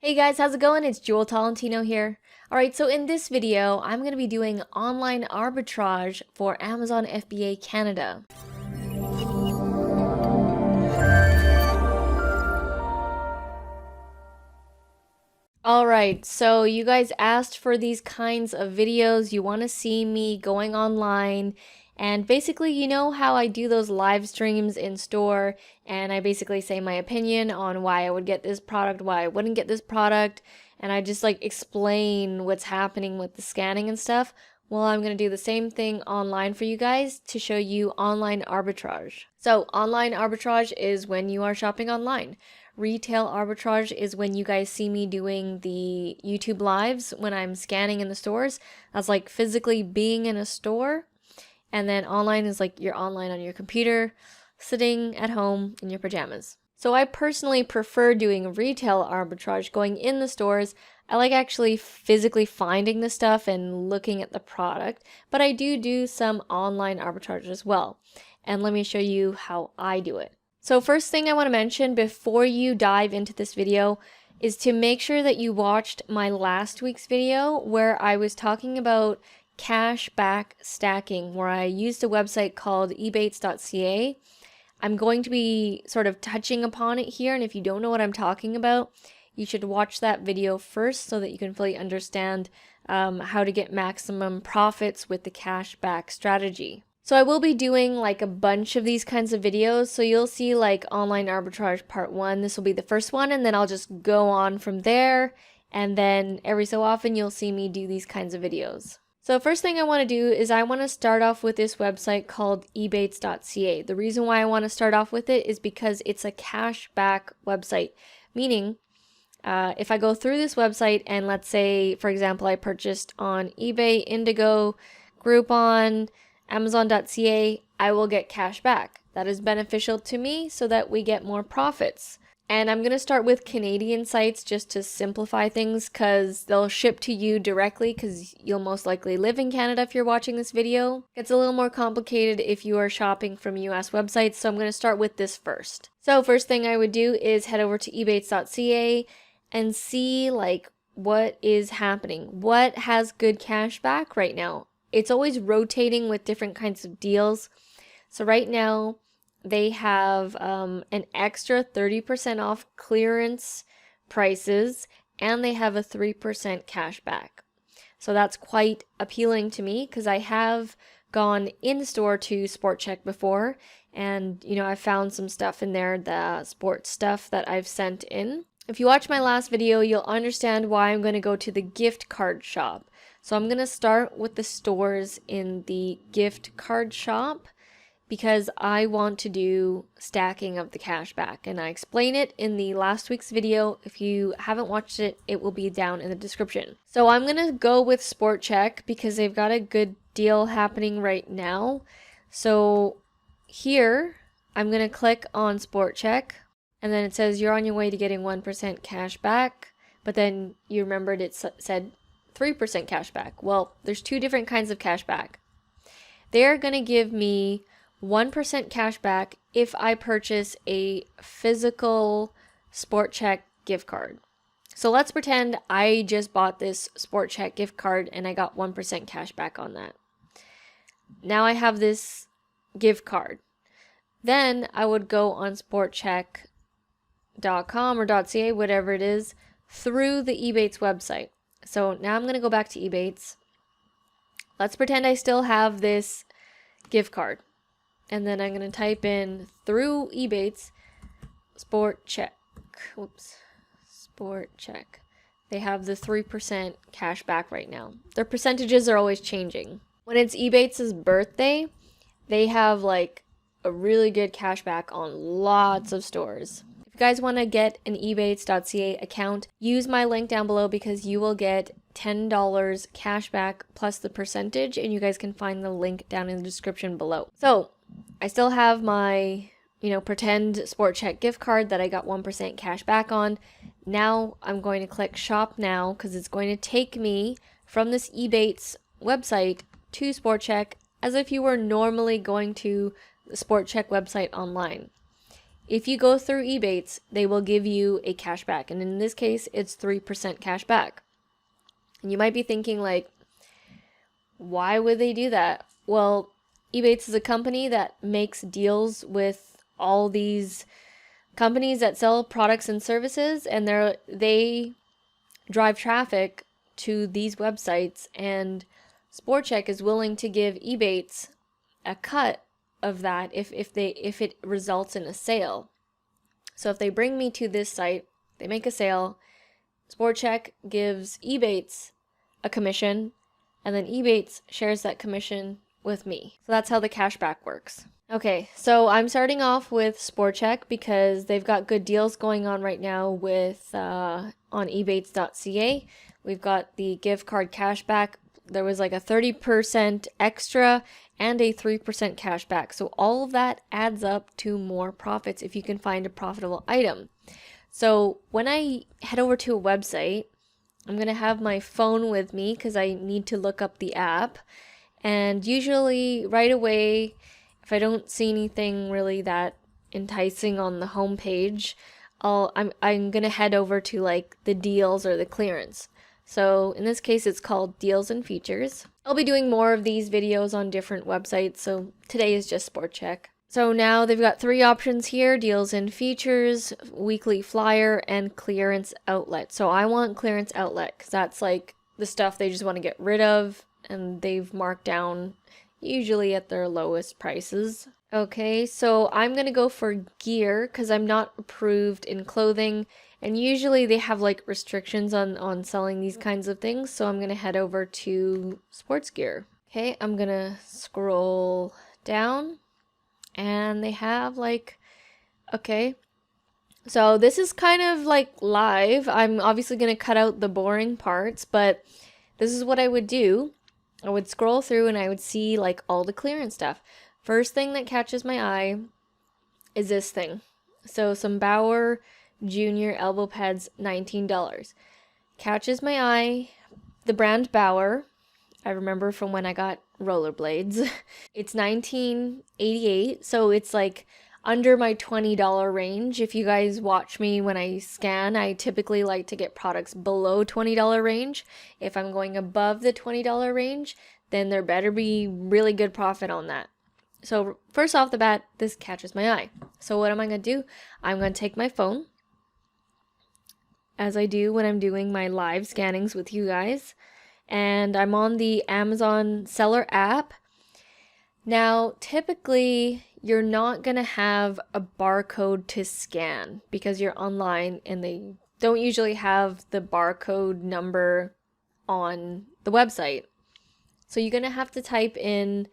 Hey guys, how's it going? It's Jewel Tolentino here. Alright, so in this video, I'm going to be doing online arbitrage for Amazon FBA Canada. Alright, so you guys asked for these kinds of videos. You want to see me going online. And basically, you know how I do those live streams in store and I basically say my opinion on why I would get this product, why I wouldn't get this product, and I just like explain what's happening with the scanning and stuff. Well, I'm going to do the same thing online for you guys to show you online arbitrage. So, online arbitrage is when you are shopping online. Retail arbitrage is when you guys see me doing the YouTube lives when I'm scanning in the stores. That's like physically being in a store. And then online is like you're online on your computer, sitting at home in your pajamas. So I personally prefer doing retail arbitrage, going in the stores. I like actually physically finding the stuff and looking at the product, but I do some online arbitrage as well. And let me show you how I do it. So first thing I want to mention before you dive into this video is to make sure that you watched my last week's video where I was talking about cashback stacking, where I used a website called ebates.ca. I'm going to be sort of touching upon it here, and if you don't know what I'm talking about, you should watch that video first so that you can fully understand how to get maximum profits with the cashback strategy. So I will be doing like a bunch of these kinds of videos, so you'll see like online arbitrage part 1, this will be the first one, and then I'll just go on from there, and then every so often you'll see me do these kinds of videos. So first thing I want to do is I want to start off with this website called ebates.ca. The reason why I want to start off with it is because it's a cashback website, meaning if I go through this website and let's say, for example, I purchased on eBay, Indigo, Groupon, Amazon.ca, I will get cash back. That is beneficial to me so that we get more profits. And I'm going to start with Canadian sites just to simplify things because they'll ship to you directly because you'll most likely live in Canada if you're watching this video. It gets a little more complicated if you are shopping from US websites, so I'm going to start with this first. So first thing I would do is head over to ebates.ca and see like what is happening. What has good cash back right now? It's always rotating with different kinds of deals. So right now, they have an extra 30% off clearance prices, and they have a 3% cash back. So that's quite appealing to me because I have gone in store to Sport Chek before, and you know, I found some stuff in there, the sports stuff that I've sent in. If you watch my last video, you'll understand why I'm going to go to the gift card shop. So I'm going to start with the stores in the gift card shop, because I want to do stacking of the cash back, and I explain it in the last week's video. If you haven't watched it, it will be down in the description. So I'm going to go with Sport Chek because they've got a good deal happening right now. So here, I'm going to click on Sport Chek, and then it says you're on your way to getting 1% cash back, but then you remembered it said 3% cash back. Well, there's two different kinds of cash back. They're going to give me 1% cash back if I purchase a physical Sport Chek gift card. So let's pretend I just bought this Sport Chek gift card and I got 1% cash back on that. Now I have this gift card. Then I would go on sportchek.com or .ca, whatever it is, through the Ebates website. So now I'm going to go back to Ebates. Let's pretend I still have this gift card. And then I'm going to type in through Ebates, Sport Chek. Whoops. Sport Chek. They have the 3% cash back right now. Their percentages are always changing. When it's Ebates' birthday, they have like a really good cash back on lots of stores. If you guys want to get an ebates.ca account, use my link down below because you will get $10 cash back plus the percentage, and you guys can find the link down in the description below. So I still have my, pretend Sport Chek gift card that I got 1% cash back on. Now I'm going to click shop now because it's going to take me from this Ebates website to Sport Chek as if you were normally going to the Sport Chek website online. if you go through Ebates, they will give you a cashback. And in this case, it's 3% cashback. And you might be thinking like, why would they do that? Well, Ebates is a company that makes deals with all these companies that sell products and services, and they drive traffic to these websites, and Chek is willing to give Ebates a cut of that if it results in a sale. So if they bring me to this site, they make a sale, Chek gives Ebates a commission, and then Ebates shares that commission with me. So that's how the cashback works. Okay, so I'm starting off with Chek because they've got good deals going on right now with on ebates.ca. We've got the gift card cashback. There was like a 30% extra and a 3% cashback. So all of that adds up to more profits if you can find a profitable item. So when I head over to a website, I'm going to have my phone with me because I need to look up the app. And usually right away, if I don't see anything really that enticing on the home page, I'm going to head over to like the deals or the clearance. So in this case, it's called Deals and Features. I'll be doing more of these videos on different websites. So today is just Chek. So now they've got 3 options here: Deals and Features, Weekly Flyer, and Clearance Outlet. So I want Clearance Outlet because that's like the stuff they just want to get rid of, and they've marked down usually at their lowest prices. Okay, so I'm gonna go for gear because I'm not approved in clothing, and usually they have like restrictions on selling these kinds of things, so I'm gonna head over to sports gear. Okay, I'm gonna scroll down, and they have like, okay, so this is kind of like live. I'm obviously gonna cut out the boring parts, but this is what I would do. I would scroll through and I would see like all the clearance stuff. First thing that catches my eye is this thing. So some Bauer Junior elbow pads, $19. Catches my eye. The brand Bauer, I remember from when I got rollerblades. It's $19.88, so it's like under my $20 range. If you guys watch me when I scan, I typically like to get products below $20 range. If I'm going above the $20 range, then there better be really good profit on that. So first off the bat, this catches my eye. So what am I going to do? I'm going to take my phone, as I do when I'm doing my live scannings with you guys, and I'm on the Amazon seller app. Now, typically, you're not going to have a barcode to scan because you're online and they don't usually have the barcode number on the website. So you're going to have to type in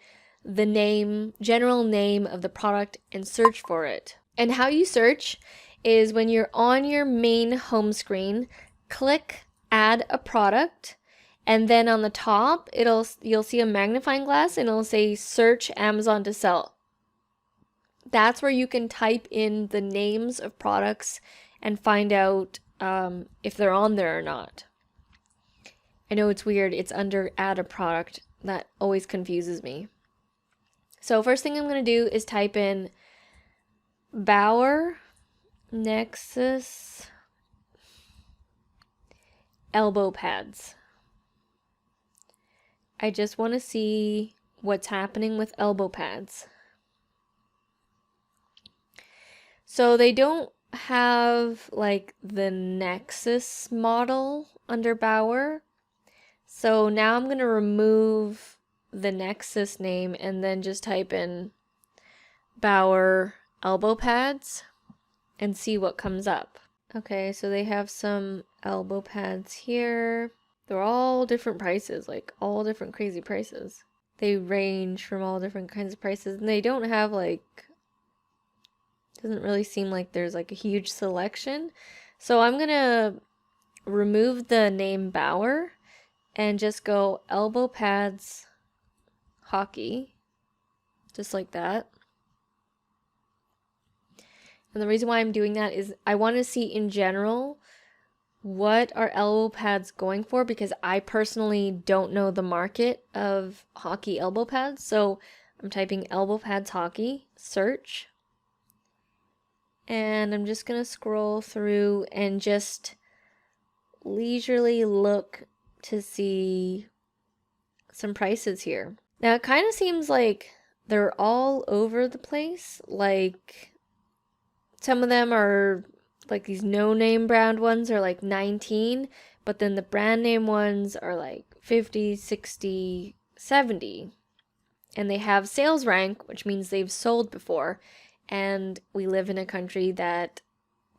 the name, general name of the product and search for it. And how you search is when you're on your main home screen, click add a product, and then on the top, you'll see a magnifying glass and it'll say search Amazon to sell. That's where you can type in the names of products and find out if they're on there or not. I know it's weird, it's under add a product. That always confuses me. So first thing I'm going to do is type in Bauer Nexus elbow pads. I just want to see what's happening with elbow pads. So they don't have like the Nexus model under Bauer. So now I'm going to remove the Nexus name and then just type in Bauer elbow pads and see what comes up. Okay, so they have some elbow pads here. They're all different prices, like all different crazy prices. They range from all different kinds of prices, and they don't have like, doesn't really seem like there's like a huge selection. So I'm gonna remove the name Bauer and just go elbow pads hockey, just like that. And the reason why I'm doing that is I want to see in general what are elbow pads going for, because I personally don't know the market of hockey elbow pads. So I'm typing elbow pads hockey, search, And I'm just gonna scroll through and just leisurely look to see some prices here. Now it kind of seems like they're all over the place. Like some of them are like these no-name brand ones are like 19, but then the brand name ones are like 50, 60, 70. And they have sales rank, which means they've sold before. And we live in a country that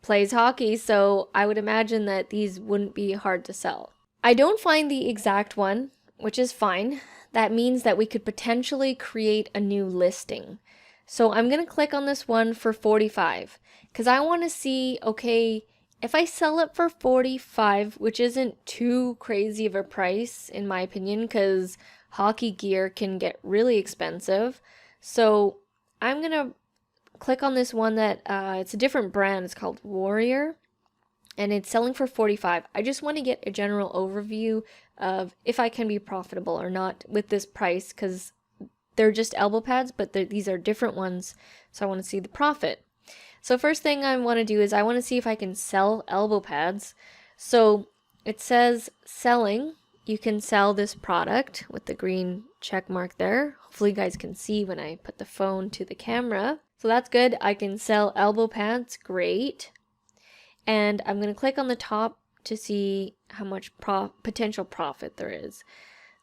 plays hockey, so I would imagine that these wouldn't be hard to sell. I don't find the exact one, which is fine. That means that we could potentially create a new listing. So I'm going to click on this one for 45 because I want to see, okay, if I sell it for 45, which isn't too crazy of a price in my opinion, because hockey gear can get really expensive. So I'm going to click on this one that it's a different brand. It's called Warrior and it's selling for 45. I just want to get a general overview of if I can be profitable or not with this price because they're just elbow pads, but these are different ones. So I want to see the profit. So first thing I want to do is I want to see if I can sell elbow pads. So it says selling. You can sell this product with the green check mark there. Hopefully you guys can see when I put the phone to the camera. So that's good. I can sell elbow pads. Great. And I'm going to click on the top to see how much potential profit there is.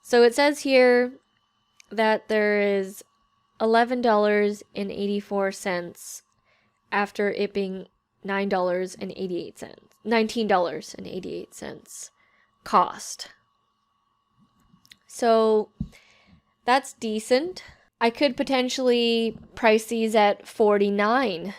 So it says here that there is $11.84 after it being $19.88 cost. So that's decent. I could potentially price these at 49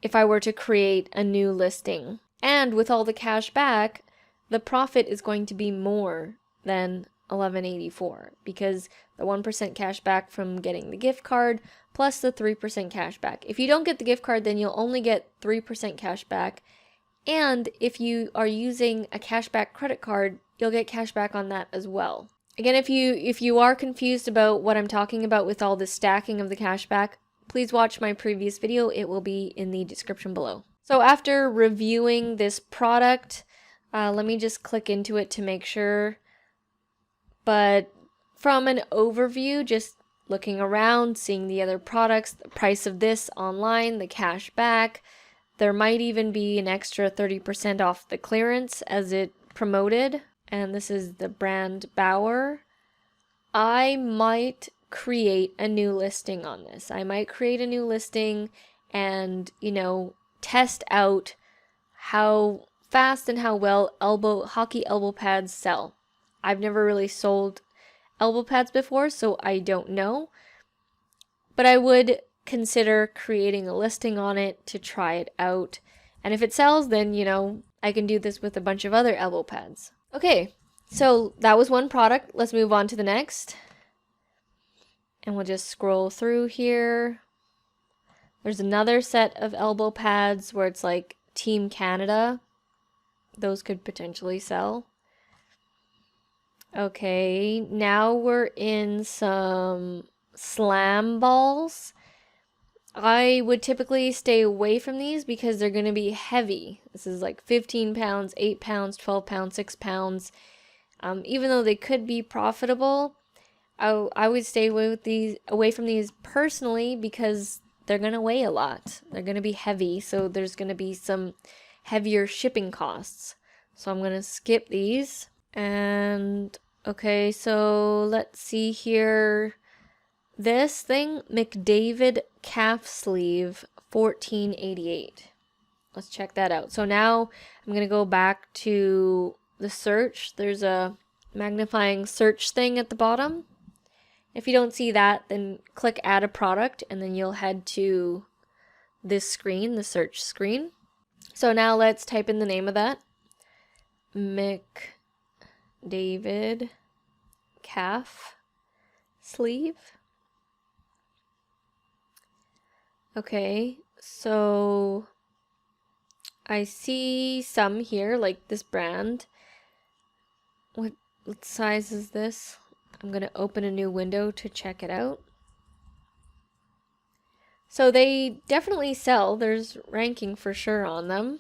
if I were to create a new listing. And with all the cash back, the profit is going to be more than $11.84 because the 1% cash back from getting the gift card plus the 3% cash back. If you don't get the gift card, then you'll only get 3% cash back. And if you are using a cashback credit card, you'll get cash back on that as well. Again, if you are confused about what I'm talking about with all the stacking of the cashback, please watch my previous video. It will be in the description below. So after reviewing this product, let me just click into it to make sure. But from an overview, just looking around, seeing the other products, the price of this online, the cashback, there might even be an extra 30% off the clearance as it promoted. And this is the brand Bauer. I might create a new listing on this. I might create a new listing and, test out how fast and how well hockey elbow pads sell. I've never really sold elbow pads before, so I don't know. But I would consider creating a listing on it to try it out. And if it sells, then, I can do this with a bunch of other elbow pads. Okay, so that was one product. Let's move on to the next. And we'll just scroll through here. There's another set of elbow pads where it's like Team Canada. Those could potentially sell. Okay, now we're in some slam balls. I would typically stay away from these because they're going to be heavy. This is like 15 pounds, 8 pounds, 12 pounds, 6 pounds. Even though they could be profitable, I would stay away from these personally because they're going to weigh a lot. They're going to be heavy, so there's going to be some heavier shipping costs. So I'm going to skip these. And okay, so let's see here. This thing, McDavid calf sleeve, $14.88. Let's check that out. So now I'm going to go back to the search. There's a magnifying search thing at the bottom. If you don't see that, then click add a product and then you'll head to this screen, the search screen. So now let's type in the name of that. McDavid calf sleeve. Okay, so I see some here, like this brand. What size is this? I'm going to open a new window to check it out. So they definitely sell. There's ranking for sure on them.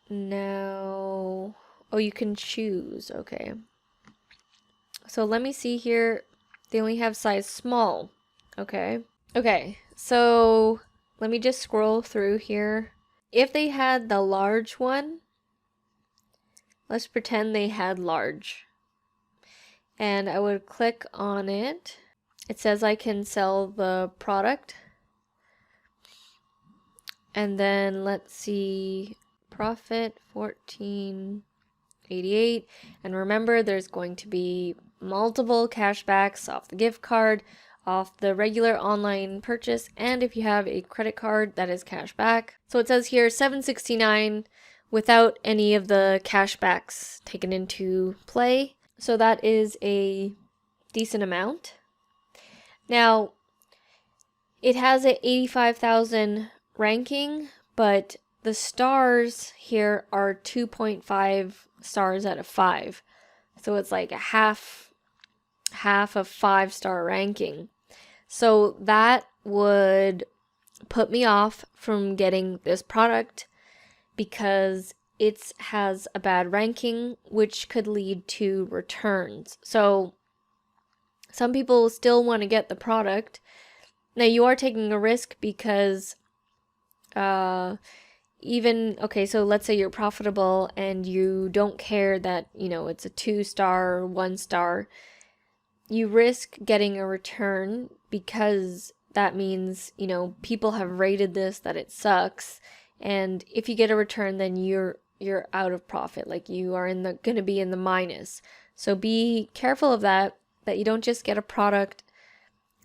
Now, oh, you can choose. Okay. So let me see here. They only have size small. Okay. Okay. So let me just scroll through here. If they had the large one, let's pretend they had large. And I would click on it. It says I can sell the product. And then let's see, profit 14.88. And remember, there's going to be multiple cashbacks off the gift card, off the regular online purchase, and if you have a credit card, that is cashback. So it says here $7.69 without any of the cashbacks taken into play. So that is a decent amount. Now, it has an 85,000 ranking, but the stars here are 2.5 stars out of 5. So it's like a half of 5-star ranking. So that would put me off from getting this product because it has a bad ranking, which could lead to returns. So some people still want to get the product. Now you are taking a risk because okay, so let's say you're profitable and you don't care that, it's a 2-star or 1-star. You risk getting a return because that means, people have rated this that it sucks. And if you get a return, then you're out of profit. Like you are going to be in the minus. So be careful of that you don't just get a product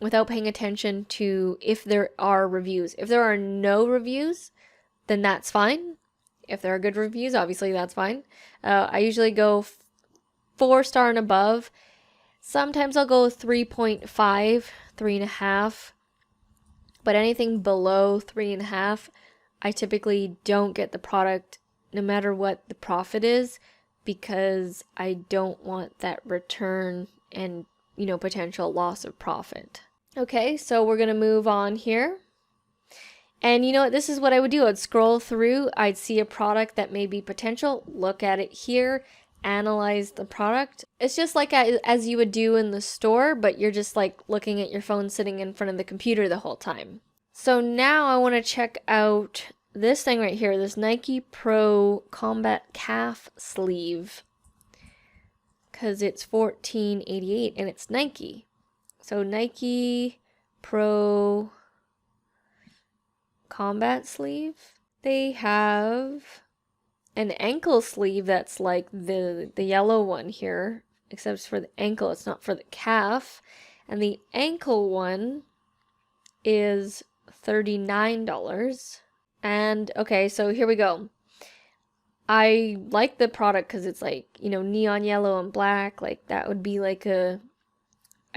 without paying attention to if there are reviews. If there are no reviews, then that's fine. If there are good reviews, obviously that's fine. I usually go 4-star and above. Sometimes I'll go 3.5, 3.5. But anything below 3.5, I typically don't get the product no matter what the profit is because I don't want that return and, potential loss of profit. Okay, so we're going to move on here. And you know what? This is what I would do. I'd scroll through. I'd see a product that may be potential. Look at it here. Analyze the product. It's just like as you would do in the store, but you're just like looking at your phone sitting in front of the computer the whole time. So now I want to check out this thing right here. This Nike Pro Combat Calf Sleeve. Because it's $14.88 and it's Nike. So Nike Pro Combat Sleeve. They have an ankle sleeve that's like the yellow one here, except it's for the ankle, it's not for the calf. And the ankle one is $39. And okay, so here we go. I like the product because it's like, neon yellow and black. Like that would be like I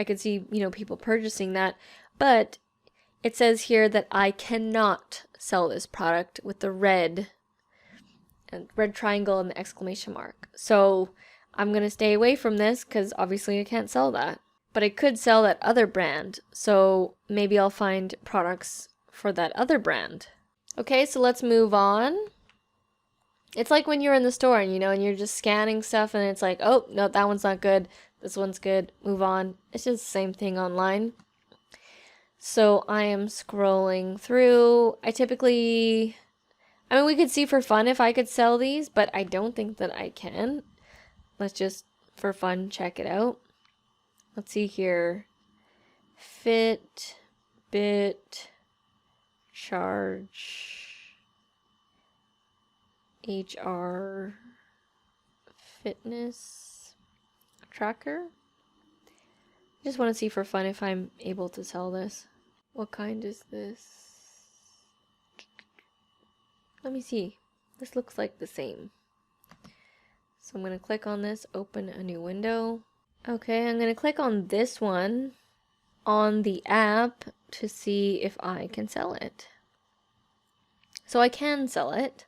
could see, people purchasing that. But it says here that I cannot sell this product with the red triangle and the exclamation mark. So I'm going to stay away from this because obviously I can't sell that. But I could sell that other brand. So maybe I'll find products for that other brand. Okay, so let's move on. It's like when you're in the store and, and you're just scanning stuff and it's like, oh, no, that one's not good. This one's good. Move on. It's just the same thing online. So I am scrolling through. We could see for fun if I could sell these, but I don't think that I can. Let's just, for fun, check it out. Let's see here. Fitbit, charge, HR, fitness tracker. I just want to see for fun if I'm able to sell this. What kind is this? Let me see. This looks like the same. So I'm going to click on this, open a new window. Okay, I'm going to click on this one on the app to see if I can sell it. So I can sell it.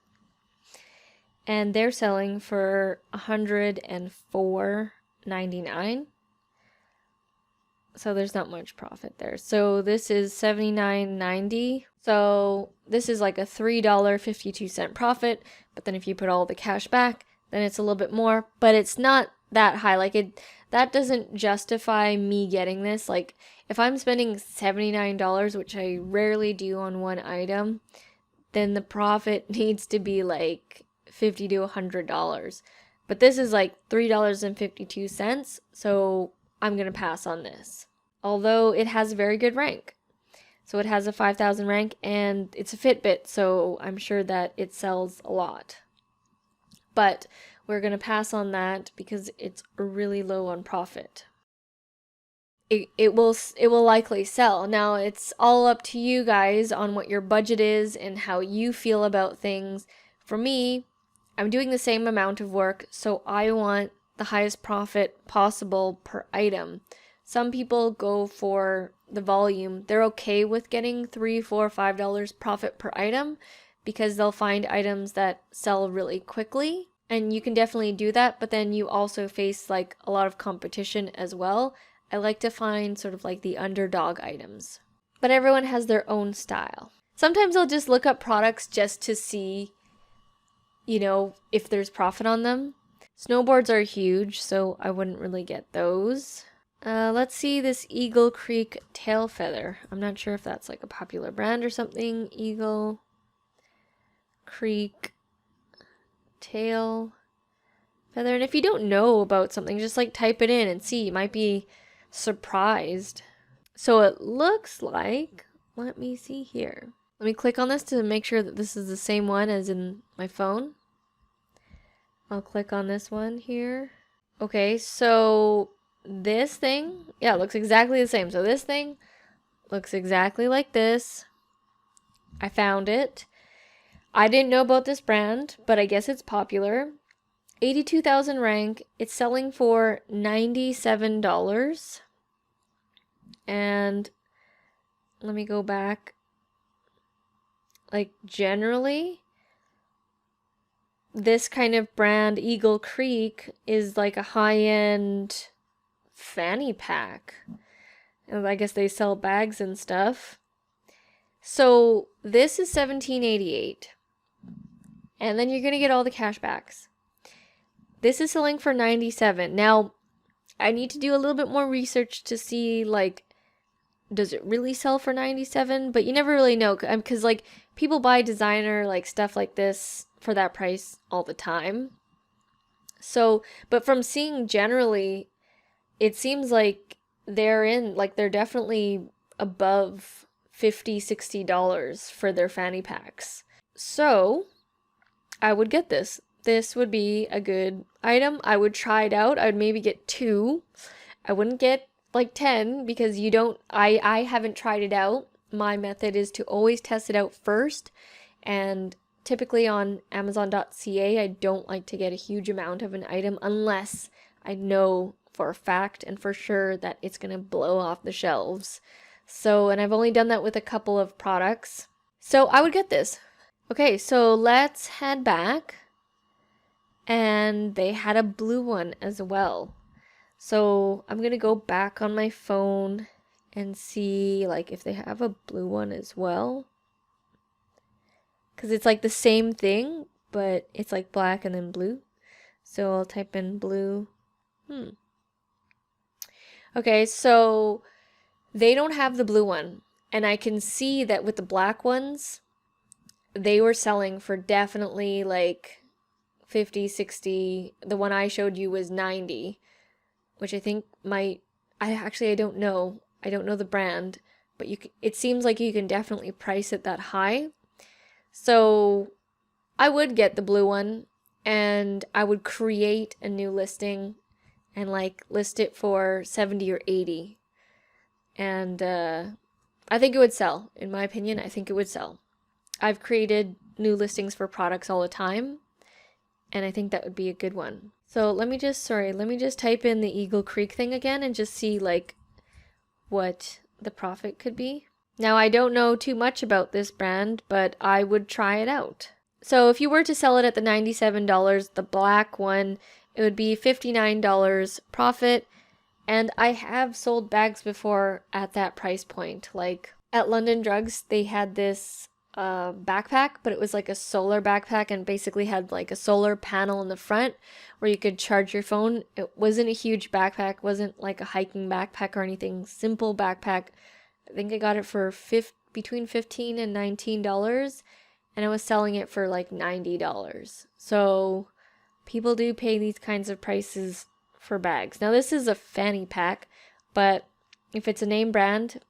And they're selling for $104.99. So there's not much profit there. So this is $79.90. So this is like a $3.52 profit. But then if you put all the cash back, then it's a little bit more. But it's not that high. Like that doesn't justify me getting this. Like if I'm spending $79, which I rarely do on one item, then the profit needs to be like $50 to $100. But this is like $3.52. So I'm going to pass on this. Although it has a very good rank. So it has a 5,000 rank and it's a Fitbit, so I'm sure that it sells a lot. But we're going to pass on that because it's really low on profit. It will likely sell. Now it's all up to you guys on what your budget is and how you feel about things. For me, I'm doing the same amount of work, so I want the highest profit possible per item. Some people go for the volume. They're okay with getting $3, $4, $5 profit per item because they'll find items that sell really quickly. And you can definitely do that, but then you also face like a lot of competition as well. I like to find sort of like the underdog items. But everyone has their own style. Sometimes I'll just look up products just to see, you know, if there's profit on them. Snowboards are huge, so I wouldn't really get those. Let's see this Eagle Creek tail feather. I'm not sure if that's like a popular brand or something. Eagle Creek tail feather. And if you don't know about something, just like type it in and see. You might be surprised. So it looks like, let me see here. Let me click on this to make sure that this is the same one as in my phone. I'll click on this one here. Okay, so this thing, yeah, it looks exactly the same. So this thing looks exactly like this. I found it. I didn't know about this brand, but I guess it's popular. 82,000 rank. It's selling for $97. And let me go back. Like generally, this kind of brand, Eagle Creek, is like a high-end fanny pack. And I guess they sell bags and stuff. So this is $17.88. And then you're going to get all the cashbacks. This is selling for $97. Now, I need to do a little bit more research to see, like, does it really sell for $97? But you never really know, because, like, people buy designer, like, stuff like this for that price all the time. So, but from seeing generally, it seems like they're definitely above $50, $60 for their fanny packs. So, I would get this. This would be a good item. I would try it out. I would maybe get 2. I wouldn't get like 10 because I haven't tried it out. My method is to always test it out first. And typically on Amazon.ca, I don't like to get a huge amount of an item unless I know for a fact and for sure that it's going to blow off the shelves. So, and I've only done that with a couple of products. So I would get this. Okay, so let's head back. And they had a blue one as well. So I'm going to go back on my phone and see like if they have a blue one as well. Because it's like the same thing, but it's like black and then blue. So I'll type in blue. Okay, so they don't have the blue one. And I can see that with the black ones, they were selling for definitely like 50, 60. The one I showed you was 90, which I think I don't know. I don't know the brand, but it seems like you can definitely price it that high. So I would get the blue one and I would create a new listing and like list it for 70 or 80. And I think it would sell. In my opinion, I think it would sell. I've created new listings for products all the time. And I think that would be a good one. So let me just type in the Eagle Creek thing again and just see like what the profit could be. Now I don't know too much about this brand, but I would try it out. So if you were to sell it at the $97, the black one, it would be $59 profit. And I have sold bags before at that price point. Like at London Drugs, they had this backpack, but it was like a solar backpack and basically had like a solar panel in the front where you could charge your phone. It wasn't a huge backpack, wasn't like a hiking backpack or anything. Simple backpack. I think I got it for between $15 and $19, and I was selling it for like $90. So people do pay these kinds of prices for bags. Now this is a fanny pack, but if it's a name brand,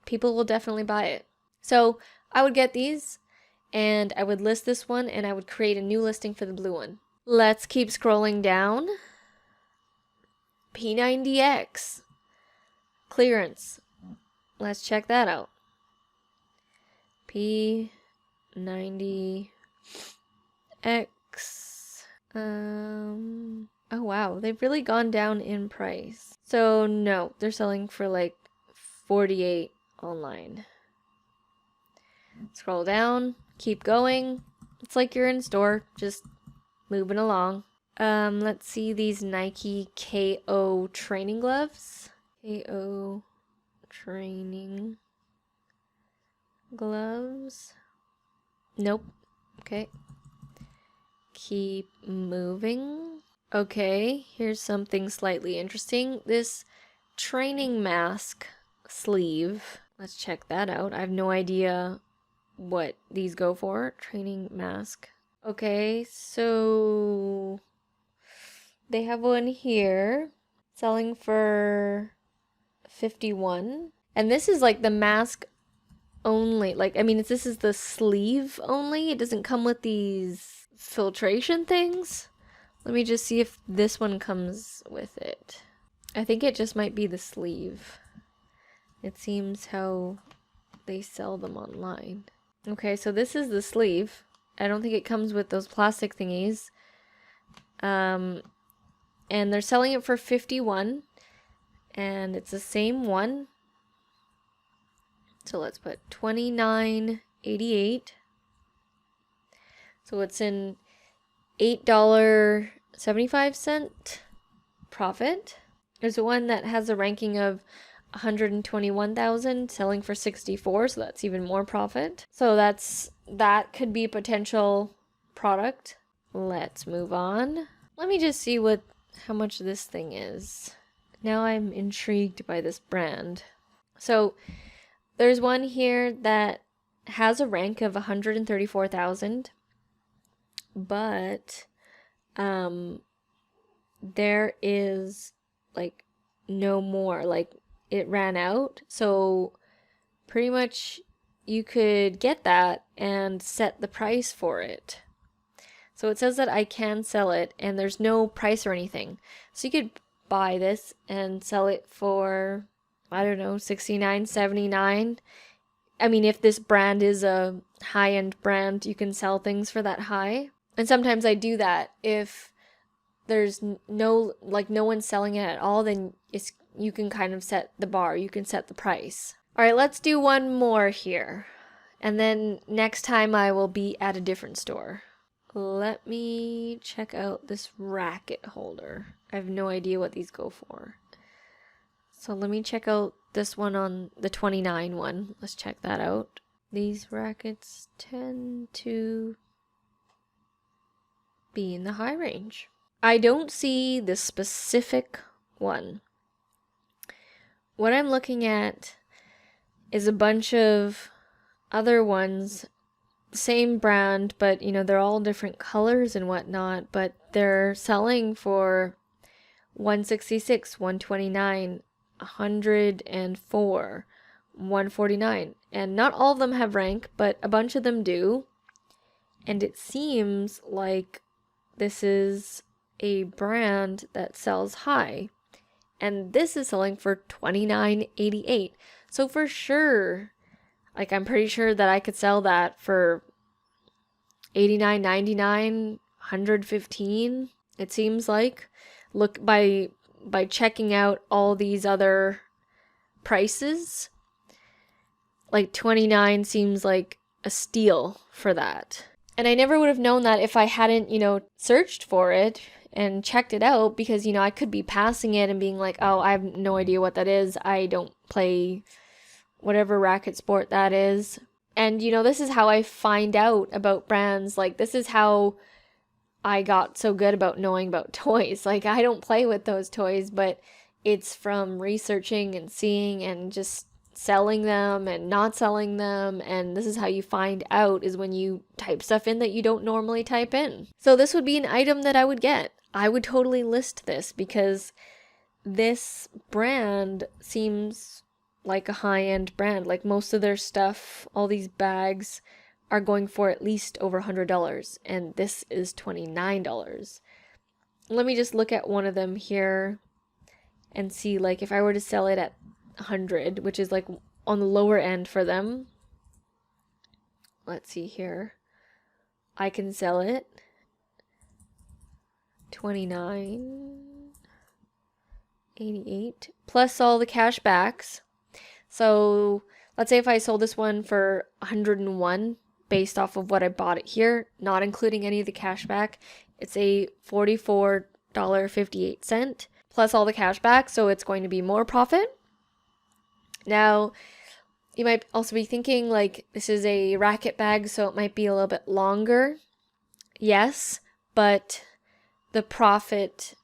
people will definitely buy it. So I would get these and I would list this one and I would create a new listing for the blue one. Let's keep scrolling down. P90X clearance. Let's check that out. P90X. Oh wow, they've really gone down in price. So no, they're selling for like 48 online. Scroll down, keep going. It's like you're in store, just moving along. Let's see these Nike KO training gloves. KO training gloves. Nope. Okay. Keep moving. Okay, here's something slightly interesting. This training mask sleeve. Let's check that out. I have no idea what these go for. Training mask. Okay, so they have one here selling for 51. And this is like the mask only. Like, I mean, this is the sleeve only. It doesn't come with these filtration things. Let me just see if this one comes with it. I think it just might be the sleeve. It seems how they sell them online. Okay, so this is the sleeve. I don't think it comes with those plastic thingies. And they're selling it for 51. And it's the same one. So let's put $29.88. So it's in $8.75 profit. There's one that has a ranking of 121,000 selling for 64, so that's even more profit. So that could be a potential product. Let's move on. Let me just see how much this thing is. Now I'm intrigued by this brand. So there's one here that has a rank of 134,000, but there is like no more. Like it ran out, so pretty much you could get that and set the price for it. So it says that I can sell it and there's no price or anything. So you could buy this and sell it for, I don't know, $69, $79. I mean, if this brand is a high-end brand, you can sell things for that high. And sometimes I do that. If there's no one's selling it at all, then you can kind of set the bar. You can set the price. All right, let's do one more here. And then next time I will be at a different store. Let me check out this racket holder. I have no idea what these go for. So let me check out this one on the 29 one. Let's check that out. These rackets tend to be in the high range. I don't see the specific one. What I'm looking at is a bunch of other ones, same brand, but you know, they're all different colors and whatnot, but they're selling for 166, 129, 104, 149. And not all of them have rank, but a bunch of them do. And it seems like this is a brand that sells high. And this is selling for $29.88. So for sure, like I'm pretty sure that I could sell that for $89.99, $115. It seems like. Look, by checking out all these other prices, like 29 seems like a steal for that. And I never would have known that if I hadn't, searched for it and checked it out because, you know, I could be passing it and being like, oh, I have no idea what that is. I don't play whatever racket sport that is. And, you know, this is how I find out about brands. Like, this is how I got so good about knowing about toys. Like, I don't play with those toys, but it's from researching and seeing and just selling them and not selling them. And this is how you find out, is when you type stuff in that you don't normally type in. So this would be an item that I would get. I would totally list this because this brand seems like a high-end brand. Like, most of their stuff, all these bags are going for at least over $100, and this is $29. Let me just look at one of them here and see, like, if I were to sell it at 100, which is like on the lower end for them. Let's see here. I can sell it $29.88 plus all the cashbacks. So let's say if I sold this one for $101 based off of what I bought it here, not including any of the cashback, it's a $44.58 plus all the cashback, so it's going to be more profit. Now, you might also be thinking, like, this is a racket bag, so it might be a little bit longer. Yes, but the profit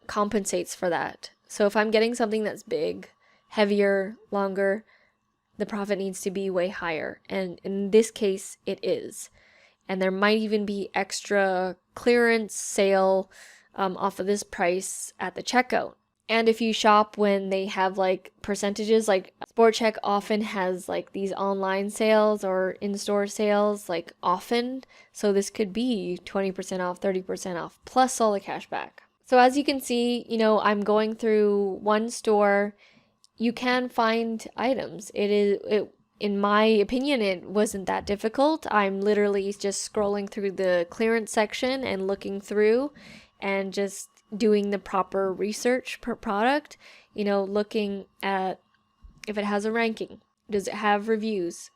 compensates for that. So if I'm getting something that's big, heavier, longer, the profit needs to be way higher. And in this case, it is. And there might even be extra clearance sale off of this price at the checkout. And if you shop when they have like percentages, like Chek often has like these online sales or in-store sales like often. So this could be 20% off, 30% off, plus all the cash back. So as you can see, you know, I'm going through one store. You can find items. In my opinion, it wasn't that difficult. I'm literally just scrolling through the clearance section and looking through and just doing the proper research per product, you know, looking at if it has a ranking, does it have reviews?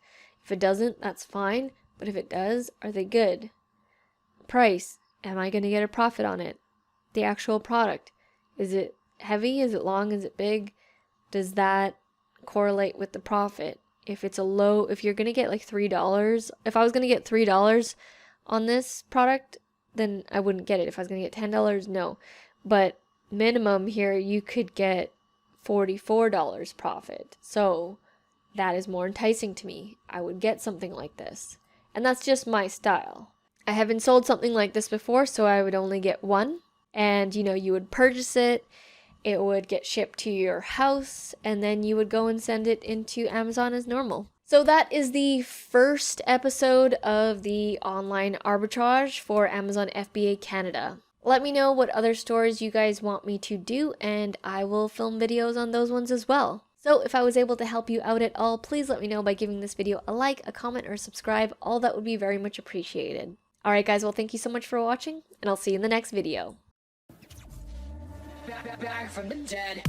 If it doesn't, that's fine, but if it does, are they good? Price, am I going to get a profit on it? The actual product, is it heavy? Is it long? Is it big? Does that correlate with the profit? If it's if you're going to get like $3, if I was going to get $3 on this product, then I wouldn't get it. If I was going to get $10, no. But minimum here, you could get $44 profit. So that is more enticing to me. I would get something like this. And that's just my style. I haven't sold something like this before, so I would only get one. And, you know, you would purchase it. It would get shipped to your house, and then you would go and send it into Amazon as normal. So that is the first episode of the online arbitrage for Amazon FBA Canada. Let me know what other stores you guys want me to do, and I will film videos on those ones as well. So if I was able to help you out at all, please let me know by giving this video a like, a comment, or subscribe. All that would be very much appreciated. Alright guys, well thank you so much for watching, and I'll see you in the next video. Back from the dead.